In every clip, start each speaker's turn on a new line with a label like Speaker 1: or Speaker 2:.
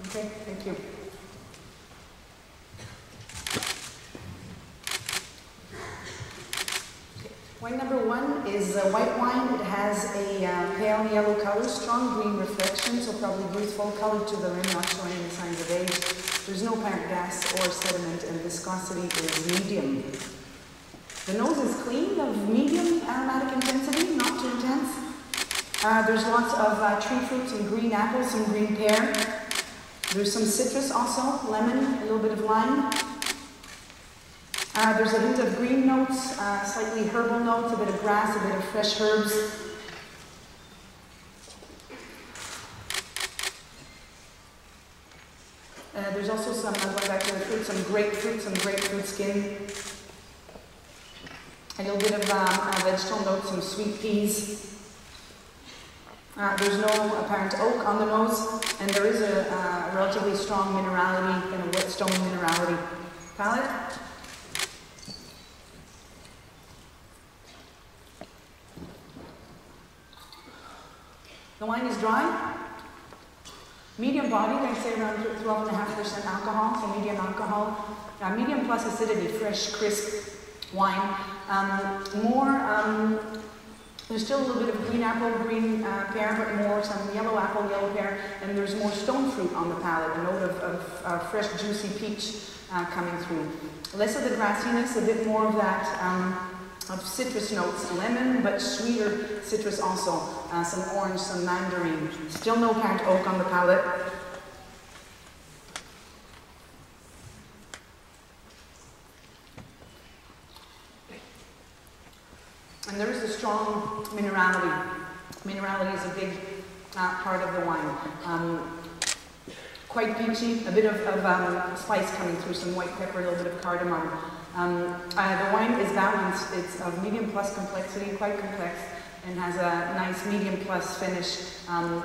Speaker 1: Okay, thank you. Wine number 1 is white wine. It has a pale yellow color, strong green reflection, so probably youthful, color to the rim, not showing any signs of age. There's no apparent gas or sediment, and viscosity is medium. The nose is clean, of medium aromatic intensity, not too intense. There's lots of tree fruit, some green apple, some green pear. There's some citrus also, lemon, a little bit of lime. There's a hint of green notes, slightly herbal notes, a bit of grass, a bit of fresh herbs. There's also some, going back to the fruit, some grapefruit skin. A little bit of vegetable notes, some sweet peas. There's no apparent oak on the nose, and there is a relatively strong minerality, kind of whetstone minerality. Palate. The wine is dry, medium bodied, I'd say around 12.5% alcohol, so medium alcohol, medium plus acidity, fresh, crisp wine. There's still a little bit of green apple, green pear, but more some yellow apple, yellow pear, and there's more stone fruit on the palate, a note of fresh, juicy peach coming through. Less of the grassiness, a bit more of that of citrus notes, lemon, but sweeter citrus also, some orange, some mandarin. Still no apparent oak on the palate. And there is a strong minerality. Minerality is a big part of the wine. Quite peachy, a bit of spice coming through, some white pepper, a little bit of cardamom. The wine is balanced. It's of medium plus complexity, quite complex, and has a nice medium plus finish.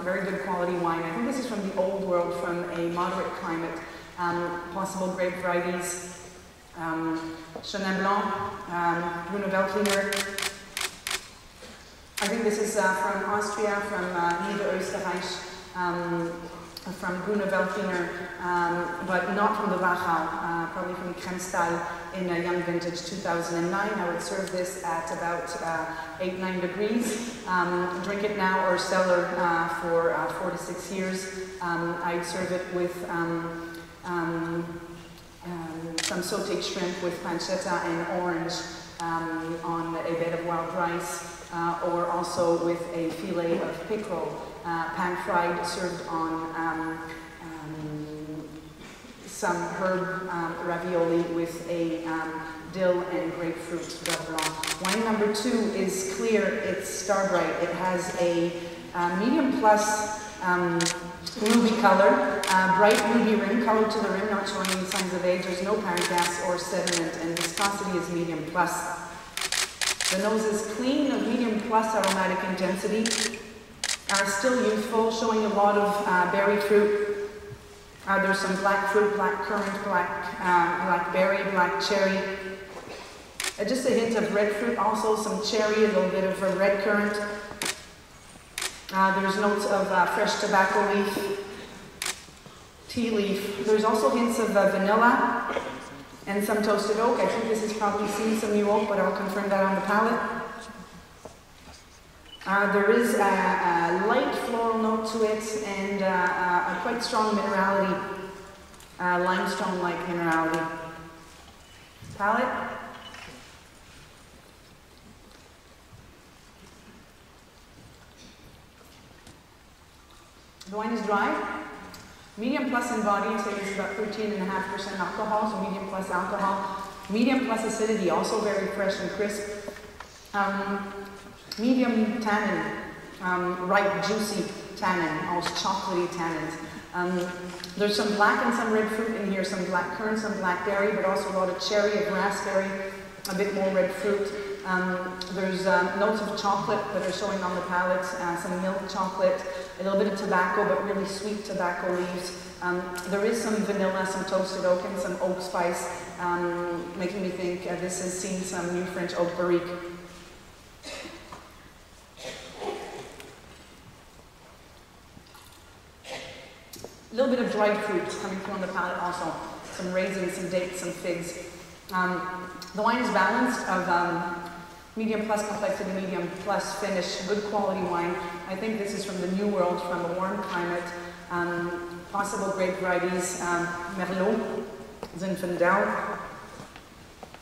Speaker 1: Very good quality wine. I think this is from the old world, from a moderate climate. Possible grape varieties. Chenin Blanc, Bruno Veltliner. I think this is from Austria, from Niederösterreich. From Bruno Veltliner, but not from the Wachau, probably from Kremstal in a young vintage 2009. I would serve this at about 8-9 degrees. Drink it now or cellar for 4 to 6 years. I'd serve it with some sauteed shrimp with pancetta and orange on a bed of wild rice, or also with a filet of pickerel. Pan-fried, served on some herb ravioli with a dill and grapefruit Veuve Blanc. Wine number 2 is clear, it's star bright. It has a medium plus ruby color, bright ruby rim, color to the rim, not showing any signs of age. There's no apparent gas or sediment, and viscosity is medium plus. The nose is clean, of medium plus aromatic intensity. Still youthful, showing a lot of berry fruit. There's some black fruit, black currant, blackberry, black cherry. Just a hint of red fruit, also some cherry, a little bit of a red currant. There's notes of fresh tobacco leaf, tea leaf. There's also hints of vanilla and some toasted oak. I think this has probably seen some new oak, but I'll confirm that on the palate. There is a light floral note to it, and a quite strong minerality, limestone-like minerality. Palate. The wine is dry, medium plus in body, so this is about 13.5% alcohol, so medium plus alcohol. Medium plus acidity, also very fresh and crisp. Medium tannin, ripe, juicy tannin, almost chocolatey tannins. There's some black and some red fruit in here, some black currant, some blackberry, but also a lot of cherry, of raspberry, a bit more red fruit. There's notes of chocolate that are showing on the palate, some milk chocolate, a little bit of tobacco, but really sweet tobacco leaves. There is some vanilla, some toasted oak, and some oak spice, making me think this has seen some new French oak barrique. A little bit of dried fruit coming through on the palate also. Some raisins, some dates, some figs. The wine is balanced of medium plus complexity, medium plus finish, good quality wine. I think this is from the New World, from a warm climate. Possible grape varieties, Merlot, Zinfandel.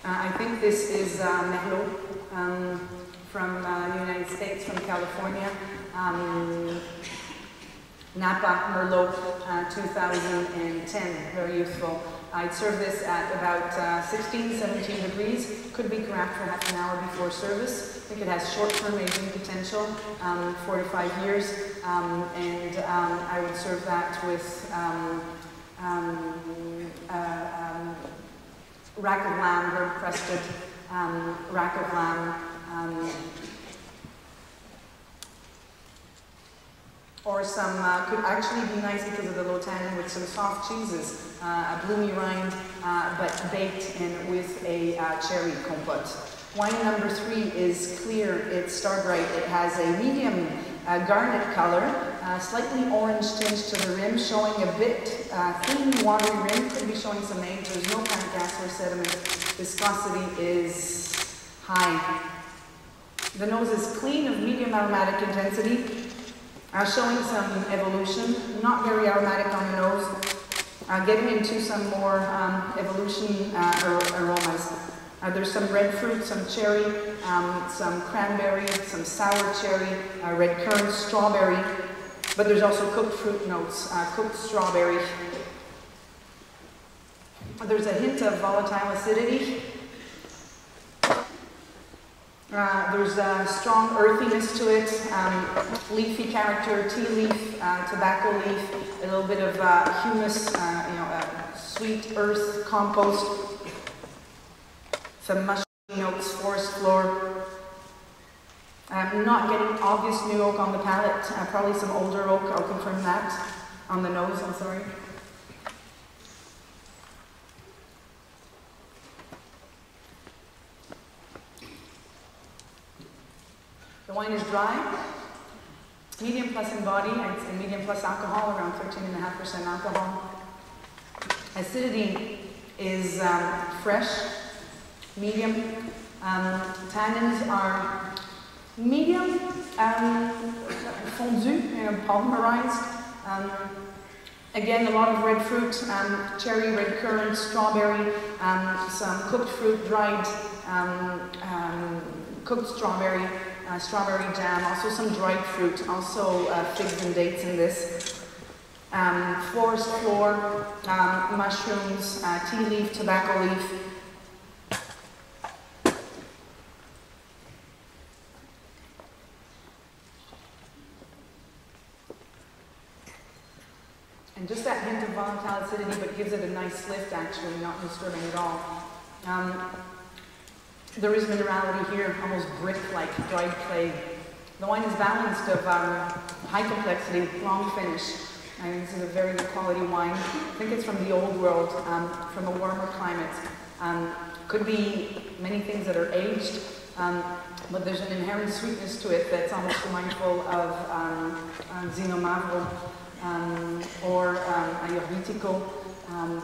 Speaker 1: I think this is Merlot from the United States, from California. Napa Merlot 2010, very useful. I'd serve this at about 16, 17 degrees. Could be carafe for half an hour before service. I think it has short-term aging potential, 4 to 5 years, and I would serve that with rack of lamb, herb-crested rack of lamb, or some, could actually be nice because of the low tannin, with some soft cheeses, a bloomy rind, but baked in with a cherry compote. Wine number 3 is clear, it's star bright, it has a medium garnet color, slightly orange tinge to the rim, showing a bit thin, watery rim, could be showing some age. There's no plant gas or sediment. Viscosity is high. The nose is clean, of medium aromatic intensity, showing some evolution, not very aromatic on the nose, getting into some more evolution aromas. There's some red fruit, some cherry, some cranberry, some sour cherry, red currant, strawberry, but there's also cooked fruit notes, cooked strawberry. There's a hint of volatile acidity. There's a strong earthiness to it, leafy character, tea leaf, tobacco leaf, a little bit of humus, sweet earth, compost, some mushroom notes, forest floor. I'm not getting obvious new oak on the palate, probably some older oak, I'll confirm that, on the nose, I'm sorry. The wine is dry, medium plus in body, and medium plus alcohol, around 13.5% alcohol. Acidity is fresh, medium. Tannins are medium, fondu, polymerized. Again, a lot of red fruit, cherry, red currant, strawberry, some cooked fruit, dried, cooked strawberry, strawberry jam, also some dried fruit, also figs and dates in this. Forest floor, mushrooms, tea leaf, tobacco leaf. And just that hint of volatile acidity, but gives it a nice lift actually, not disturbing at all. There is minerality here, almost brick-like, dried clay. The wine is balanced of high complexity, long finish. And this is a very good quality wine. I think it's from the old world, from a warmer climate. Could be many things that are aged, but there's an inherent sweetness to it that's almost mindful of Zinomavro or Ayurvedico.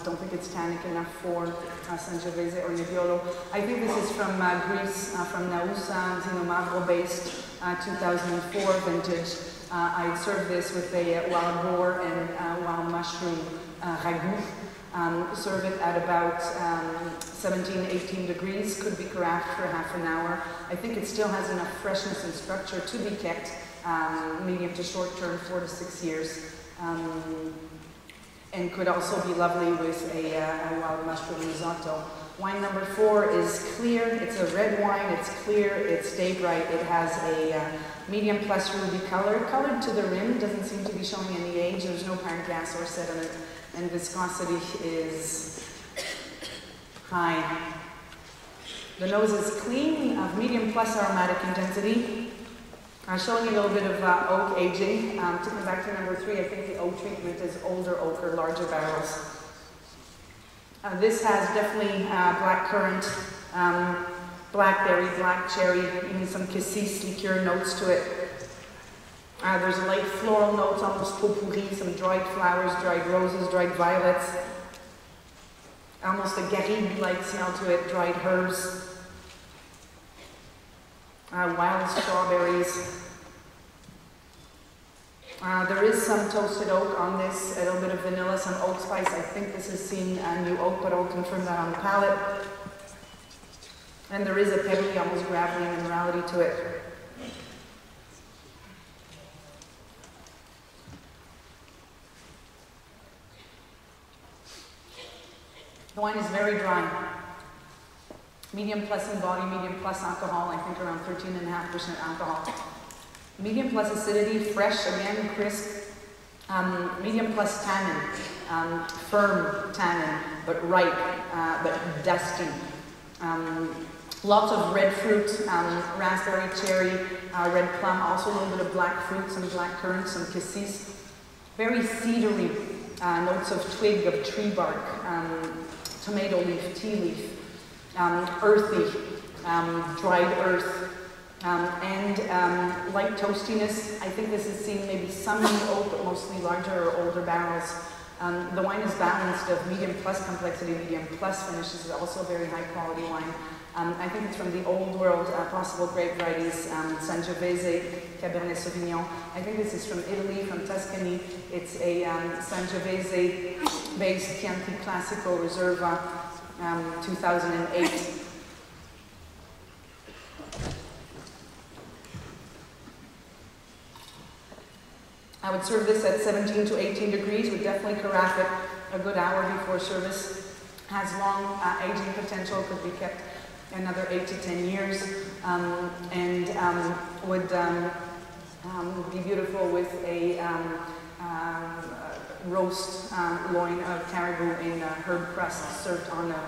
Speaker 1: Don't think it's tannic enough for Sangiovese or Nebbiolo. I think this is from Greece, from Nausa, Zinomavro based, 2004 vintage. I'd serve this with a wild boar and wild mushroom ragout. Serve it at about 17, 18 degrees. Could be carafed for half an hour. I think it still has enough freshness and structure to be kept medium to short term, 4 to 6 years. And could also be lovely with a wild mushroom risotto. Wine number 4 is clear. It's a red wine. It's clear. It's day bright. It has a medium plus ruby color, colored to the rim. Doesn't seem to be showing any age. There's no parent gas or sediment, and viscosity is high. The nose is clean, of medium plus aromatic intensity. Showing you a little bit of oak aging. To come back to number 3, I think the oak treatment is older oak or larger barrels. This has definitely black currant, blackberry, black cherry, even some cassis liqueur notes to it. There's a light floral notes, almost potpourri, some dried flowers, dried roses, dried violets. Almost a garrigue-like smell to it, dried herbs. Wild strawberries. There is some toasted oak on this, a little bit of vanilla, some oak spice. I think this is seen new oak, but I'll confirm that on the palate. And there is a pebbly, almost gravelly minerality to it. The wine is very dry. Medium plus in body, medium plus alcohol, I think around 13.5% alcohol. Medium plus acidity, fresh, again, crisp. Medium plus tannin, firm tannin, but ripe, but dusty. Lots of red fruit, raspberry, cherry, red plum, also a little bit of black fruit, some black currant, some cassis. Very cedary, notes of twig, of tree bark, tomato leaf, tea leaf, earthy, dried earth, and light toastiness. I think this is seen maybe some in the oak, but mostly larger or older barrels. The wine is balanced of medium plus complexity, medium plus finish. This is also a very high quality wine. I think it's from the old world possible grape varieties, Sangiovese, Cabernet Sauvignon. I think this is from Italy, from Tuscany. It's a Sangiovese-based Chianti Classico Reserva, 2008. I would serve this at 17 to 18 degrees, would definitely carafe it a good hour before service. Has long aging potential, could be kept another 8 to 10 years, and would be beautiful with a roast loin of caribou in herb crust served on a